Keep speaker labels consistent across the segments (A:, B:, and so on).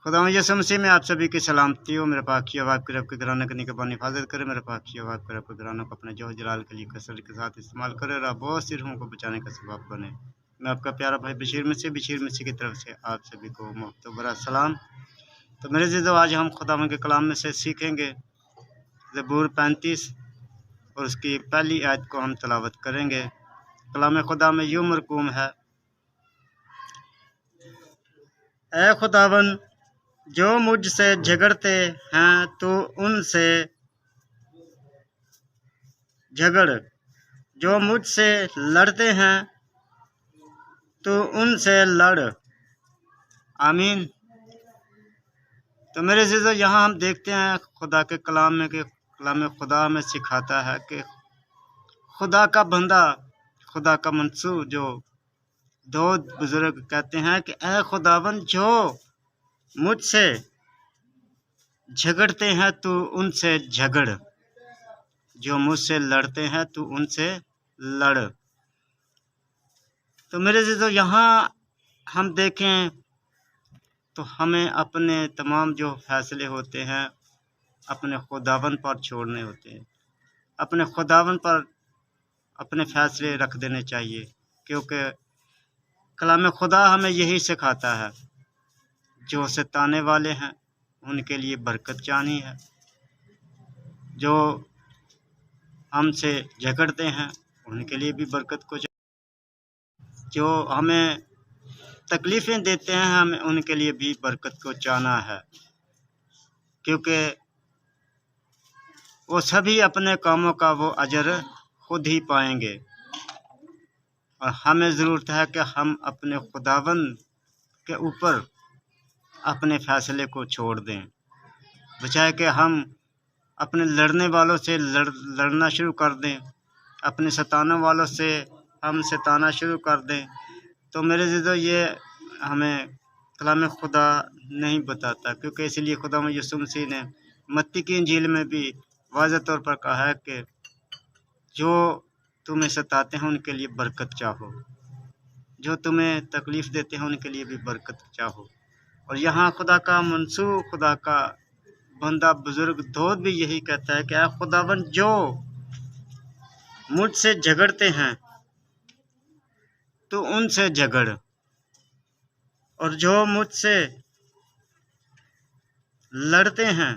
A: खुदा यसु मसीह में आप सभी की सलामती हो। मेरे पाक की आवाज़ रब के घराने की निगहबानी हिफाजत करे। मेरे पाक की आवाज़ रब के घरानों को अपने जोह जलाल के लिए कसरत के साथ इस्तेमाल करे और बहुत सी रूहों को बचाने का सबब बने। मैं आपका प्यारा भाई बशीर मसीह की तरफ से आप सभी को मुफ्त बरा सलाम। तो मेरे जीजो, आज हम खुदावंद के कलाम में से सीखेंगे ज़बूर 35 और उसकी पहली आयत को हम तलावत करेंगे। कलाम खुदा में यूँ मरकूम है, ऐ खुदावन, जो मुझसे झगड़ते हैं तो उनसे झगड़, जो मुझसे लड़ते हैं तो उनसे लड़। आमीन। तो मेरे अज़ीज़ों, यहाँ हम देखते हैं खुदा के कलाम में कि कलाम खुदा हमें सिखाता है कि खुदा का बंदा, खुदा का मंसूब, जो दो बुजुर्ग कहते हैं कि ऐ खुदावन, जो मुझसे झगड़ते हैं तो उनसे झगड़, जो मुझसे लड़ते हैं तो उनसे लड़। तो मेरे अज़ीज़ों, यहाँ हम देखें तो हमें अपने तमाम जो फैसले होते हैं अपने खुदावन पर छोड़ने होते हैं, अपने खुदावन पर अपने फैसले रख देने चाहिए, क्योंकि कलाम खुदा हमें यही सिखाता है, जो सताने वाले हैं उनके लिए बरकत चाहनी है, जो हमसे झगड़ते हैं उनके लिए भी बरकत को, जो हमें तकलीफ़ें देते हैं हमें उनके लिए भी बरकत को चाहना है, क्योंकि वो सभी अपने कामों का वो अजर खुद ही पाएंगे। और हमें ज़रूरत है कि हम अपने खुदावंद के ऊपर अपने फैसले को छोड़ दें, बजाय कि हम अपने लड़ने वालों से लड़ना शुरू कर दें, अपने सताने वालों से हम सताना शुरू कर दें। तो मेरे अज़ीज़ों, ये हमें कलाम खुदा नहीं बताता, क्योंकि इसलिए खुदा यसु मसीह ने मत्ती की इंजील में भी वाज़ह तौर पर कहा है कि जो तुम्हें सताते हैं उनके लिए बरकत चाहो, जो तुम्हें तकलीफ़ देते हैं उनके लिए भी बरकत चाहो। और यहाँ खुदा का मंसूब, खुदा का बंदा बुजुर्ग दोस्त भी यही कहता है कि ऐ खुदावन, जो मुझसे झगड़ते हैं तो उनसे झगड़, और जो मुझसे लड़ते हैं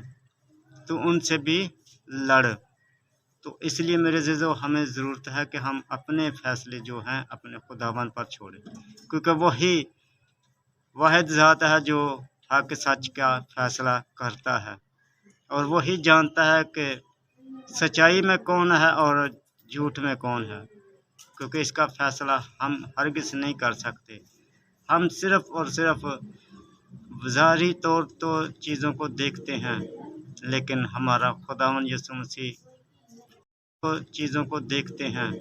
A: तो उनसे भी लड़। तो इसलिए मेरे अज़ीज़ों, हमें ज़रूरत है कि हम अपने फैसले जो हैं अपने खुदावन पर छोड़ें, क्योंकि वही वाहिद ज़ात है जो हक सच का फैसला करता है, और वही जानता है कि सच्चाई में कौन है और झूठ में कौन है, क्योंकि इसका फैसला हम हरगिज़ नहीं कर सकते। हम सिर्फ़ और सिर्फ़ ज़ाहिरी तौर तो चीज़ों को देखते हैं, लेकिन हमारा खुदावंद यसु मसीह तो चीज़ों को देखते हैं,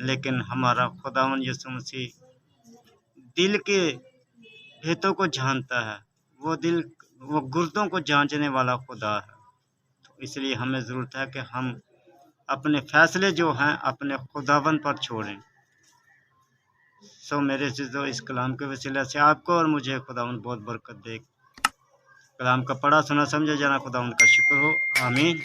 A: लेकिन हमारा खुदावंद यसु मसीह दिल के भेदों को जानता है। वो गुर्दों को जांचने वाला खुदा है। तो इसलिए हमें ज़रूरत है कि हम अपने फैसले जो हैं अपने खुदावंद पर छोड़ें। सो मेरे अज़ीज़ों, इस कलाम के वसीले से आपको और मुझे खुदावंद बहुत बरकत दे। कलाम का पढ़ा सुना समझा जाना खुदावंद का शुक्र हो। आमीन।